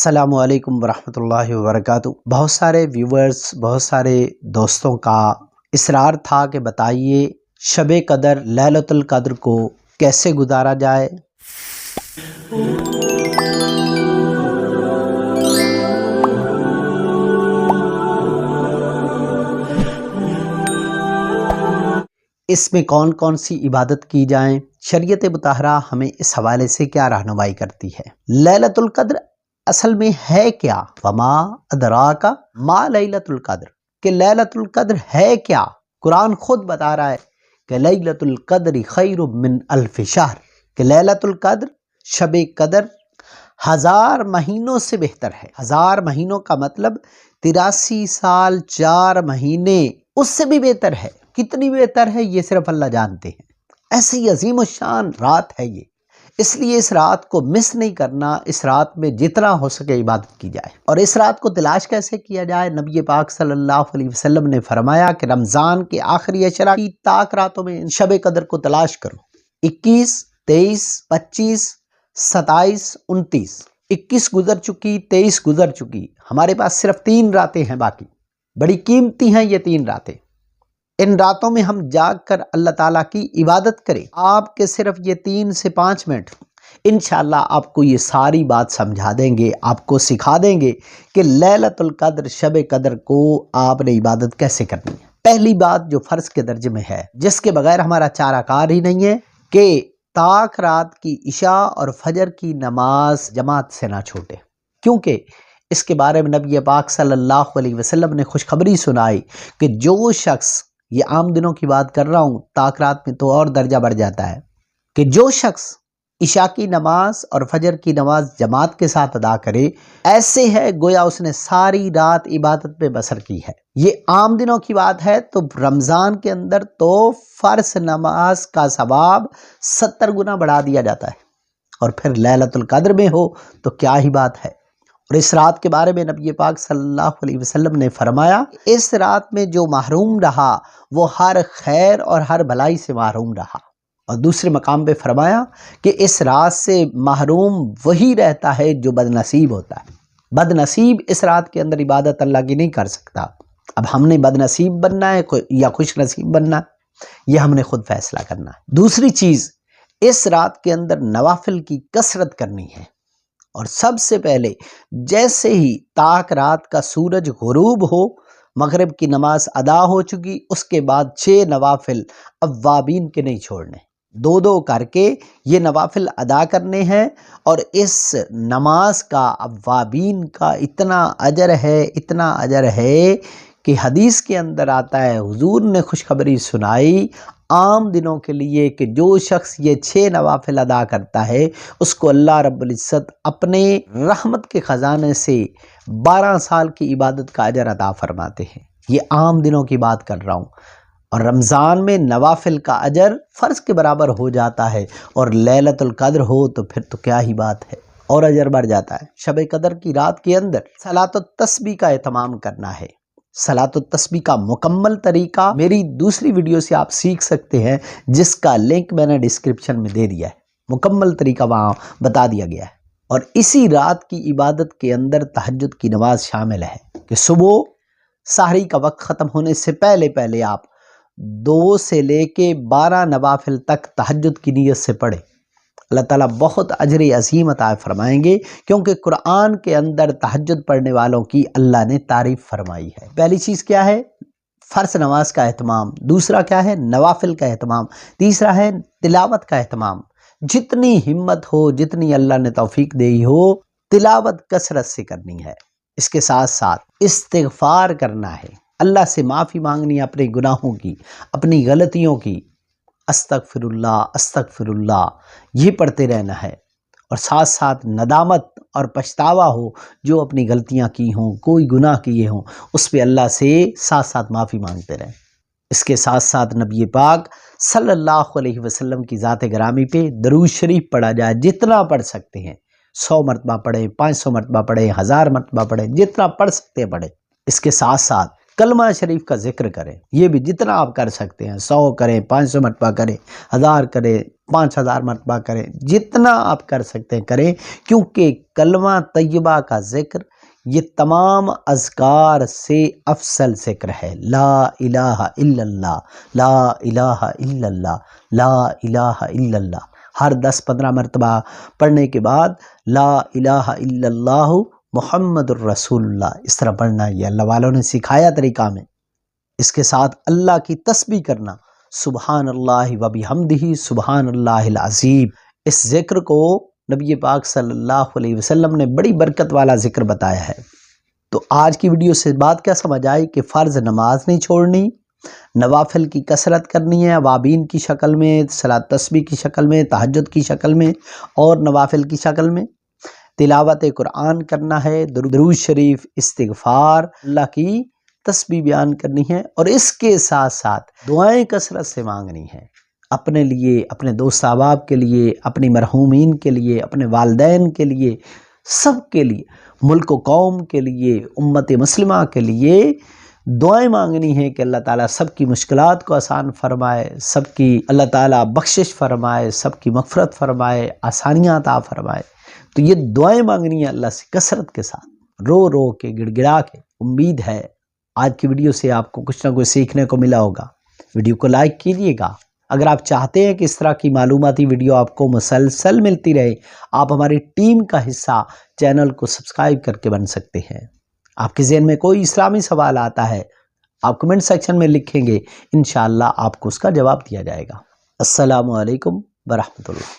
السلام علیکم ورحمۃ اللہ وبرکاتہ۔ بہت سارے ویورز، بہت سارے دوستوں کا اصرار تھا کہ بتائیے شب قدر لیلۃ القدر کو کیسے گزارا جائے۔ اس میں کون کون سی عبادت کی جائیں، شریعت مطہرہ ہمیں اس حوالے سے کیا رہنمائی کرتی ہے۔ لیلۃ القدر اصل میں ہے کیا؟ وما ادراک ما لیلۃ القدر، کہ لیلۃ القدر ہے کیا؟ قرآن خود بتا رہا ہے کہ لیلۃ القدر خیر من الف شہر، کہ لیلۃ القدر شب قدر 1000 مہینوں سے بہتر ہے۔ 1000 مہینوں کا مطلب 83 سال 4 مہینے اس سے بھی بہتر ہے۔ کتنی بہتر ہے یہ صرف اللہ جانتے ہیں۔ ایسی عظیم الشان رات ہے یہ، اس لیے اس رات کو مس نہیں کرنا۔ اس رات میں جتنا ہو سکے عبادت کی جائے۔ اور اس رات کو تلاش کیسے کیا جائے؟ نبی پاک صلی اللہ علیہ وسلم نے فرمایا کہ رمضان کے آخری عشرہ کی طاق راتوں میں شب قدر کو تلاش کرو۔ 21، 23، 25، 27، 29۔ 21 گزر چکی، 23 گزر چکی، ہمارے پاس صرف 3 راتیں ہیں باقی۔ بڑی قیمتی ہیں یہ 3 راتیں۔ ان راتوں میں ہم جاگ کر اللہ تعالیٰ کی عبادت کریں۔ آپ کے صرف یہ 3 سے 5 منٹ انشاءاللہ آپ کو یہ ساری بات سمجھا دیں گے، آپ کو سکھا دیں گے کہ لیلۃ القدر شب قدر کو آپ نے عبادت کیسے کرنی ہے۔ پہلی بات جو فرض کے درجے میں ہے، جس کے بغیر ہمارا چارہ کار ہی نہیں ہے، کہ طاق رات کی عشاء اور فجر کی نماز جماعت سے نہ چھوٹے، کیونکہ اس کے بارے میں نبی پاک صلی اللہ علیہ وسلم نے خوشخبری سنائی کہ جو شخص، یہ عام دنوں کی بات کر رہا ہوں، طاق رات میں تو اور درجہ بڑھ جاتا ہے، کہ جو شخص عشاء کی نماز اور فجر کی نماز جماعت کے ساتھ ادا کرے، ایسے ہے گویا اس نے ساری رات عبادت میں بسر کی ہے۔ یہ عام دنوں کی بات ہے، تو رمضان کے اندر تو فرض نماز کا ثواب 70 گنا بڑھا دیا جاتا ہے، اور پھر لیلۃ القدر میں ہو تو کیا ہی بات ہے۔ اور اس رات کے بارے میں نبی پاک صلی اللہ علیہ وسلم نے فرمایا، اس رات میں جو محروم رہا وہ ہر خیر اور ہر بھلائی سے محروم رہا۔ اور دوسرے مقام پہ فرمایا کہ اس رات سے محروم وہی رہتا ہے جو بد نصیب ہوتا ہے۔ بد نصیب اس رات کے اندر عبادت اللہ کی نہیں کر سکتا۔ اب ہم نے بد نصیب بننا ہے یا خوش نصیب بننا ہے، یہ ہم نے خود فیصلہ کرنا ہے۔ دوسری چیز، اس رات کے اندر نوافل کی کثرت کرنی ہے۔ اور سب سے پہلے جیسے ہی طاق رات کا سورج غروب ہو، مغرب کی نماز ادا ہو چکی، اس کے بعد 6 نوافل اوابین کے نہیں چھوڑنے، 2 کر کے یہ نوافل ادا کرنے ہیں۔ اور اس نماز کا، اوابین کا اتنا اجر ہے، اتنا اجر ہے کہ حدیث کے اندر آتا ہے، حضور نے خوشخبری سنائی عام دنوں کے لیے کہ جو شخص یہ 6 نوافل ادا کرتا ہے، اس کو اللہ رب العزت اپنے رحمت کے خزانے سے 12 سال کی عبادت کا اجر عطا فرماتے ہیں۔ یہ عام دنوں کی بات کر رہا ہوں۔ اور رمضان میں نوافل کا اجر فرض کے برابر ہو جاتا ہے، اور لیلۃ القدر ہو تو پھر تو کیا ہی بات ہے، اور اجر بڑھ جاتا ہے۔ شب قدر کی رات کے اندر صلاۃ التسبیح کا اہتمام کرنا ہے۔ صلاۃ التسبیح کا مکمل طریقہ میری دوسری ویڈیو سے آپ سیکھ سکتے ہیں، جس کا لنک میں نے ڈسکرپشن میں دے دیا ہے۔ مکمل طریقہ وہاں بتا دیا گیا ہے۔ اور اسی رات کی عبادت کے اندر تہجد کی نماز شامل ہے، کہ صبح سحری کا وقت ختم ہونے سے پہلے آپ 2 سے لے کے 12 نوافل تک تہجد کی نیت سے پڑھیں۔ اللہ تعالیٰ بہت اجر عظیم عطا فرمائیں گے، کیونکہ قرآن کے اندر تہجد پڑھنے والوں کی اللہ نے تعریف فرمائی ہے۔ پہلی چیز کیا ہے؟ فرض نماز کا اہتمام۔ دوسرا کیا ہے؟ نوافل کا اہتمام۔ تیسرا ہے تلاوت کا اہتمام۔ جتنی ہمت ہو، جتنی اللہ نے توفیق دی ہو، تلاوت کثرت سے کرنی ہے۔ اس کے ساتھ ساتھ استغفار کرنا ہے، اللہ سے معافی مانگنی ہے اپنے گناہوں کی، اپنی غلطیوں کی۔ استغفر اللہ، استغفر اللہ، یہ پڑھتے رہنا ہے۔ اور ساتھ ساتھ ندامت اور پچھتاوا ہو، جو اپنی غلطیاں کی ہوں، کوئی گناہ کیے ہوں، اس پہ اللہ سے ساتھ ساتھ معافی مانگتے رہیں۔ اس کے ساتھ ساتھ نبی پاک صلی اللہ علیہ وسلم کی ذات گرامی پہ درود شریف پڑھا جائے، جتنا پڑھ سکتے ہیں۔ 100 مرتبہ پڑھیں، 500 مرتبہ پڑھیں، 1000 مرتبہ پڑھیں، جتنا پڑھ سکتے ہیں پڑھیں۔ اس کے ساتھ ساتھ کلمہ شریف کا ذکر کریں، یہ بھی جتنا آپ کر سکتے ہیں، 100 کریں، 500 مرتبہ کریں، 1000 کریں، 5000 مرتبہ کریں، جتنا آپ کر سکتے ہیں کریں، کیونکہ کلمہ طیبہ کا ذکر یہ تمام اذکار سے افضل ذکر ہے۔ لا الہ الا اللہ، لا الہ الا اللہ، لا الہ الا اللہ، ہر 10-15 مرتبہ پڑھنے کے بعد لا الہ الا اللہ محمد الرسول اللہ اس طرح پڑھنا، یہ اللہ والوں نے سکھایا طریقہ میں۔ اس کے ساتھ اللہ کی تسبیح کرنا، سبحان اللہ و بحمدہ سبحان اللہ العظیم۔ اس ذکر کو نبی پاک صلی اللہ علیہ وسلم نے بڑی برکت والا ذکر بتایا ہے۔ تو آج کی ویڈیو سے بات کیا سمجھ آئی کہ فرض نماز نہیں چھوڑنی، نوافل کی کثرت کرنی ہے، اوابین کی شکل میں، صلاۃ تسبیح کی شکل میں، تہجد کی شکل میں اور نوافل کی شکل میں، تلاوت قرآن کرنا ہے، درود شریف، استغفار، اللہ کی تسبیح بیان کرنی ہے، اور اس کے ساتھ ساتھ دعائیں کثرت سے مانگنی ہے، اپنے لیے، اپنے دوست احباب کے لیے، اپنی مرحومین کے لیے، اپنے والدین کے لیے، سب کے لیے، ملک و قوم کے لیے، امت مسلمہ کے لیے دعائیں مانگنی ہے کہ اللہ تعالیٰ سب کی مشکلات کو آسان فرمائے، سب کی اللہ تعالیٰ بخشش فرمائے، سب کی مغفرت فرمائے، آسانیاں عطا فرمائے۔ تو یہ دعائیں مانگنی ہے اللہ سے کثرت کے ساتھ، رو رو کے، گڑ گڑا کے۔ امید ہے آج کی ویڈیو سے آپ کو کچھ نہ کچھ سیکھنے کو ملا ہوگا۔ ویڈیو کو لائک کیجیے گا۔ اگر آپ چاہتے ہیں کہ اس طرح کی معلوماتی ویڈیو آپ کو مسلسل ملتی رہے، آپ ہماری ٹیم کا حصہ چینل کو سبسکرائب کر کے بن سکتے ہیں۔ آپ کے ذہن میں کوئی اسلامی سوال آتا ہے، آپ کمنٹ سیکشن میں لکھیں گے، انشاءاللہ آپ کو اس کا جواب دیا جائے گا۔ السلام علیکم ورحمۃ اللہ۔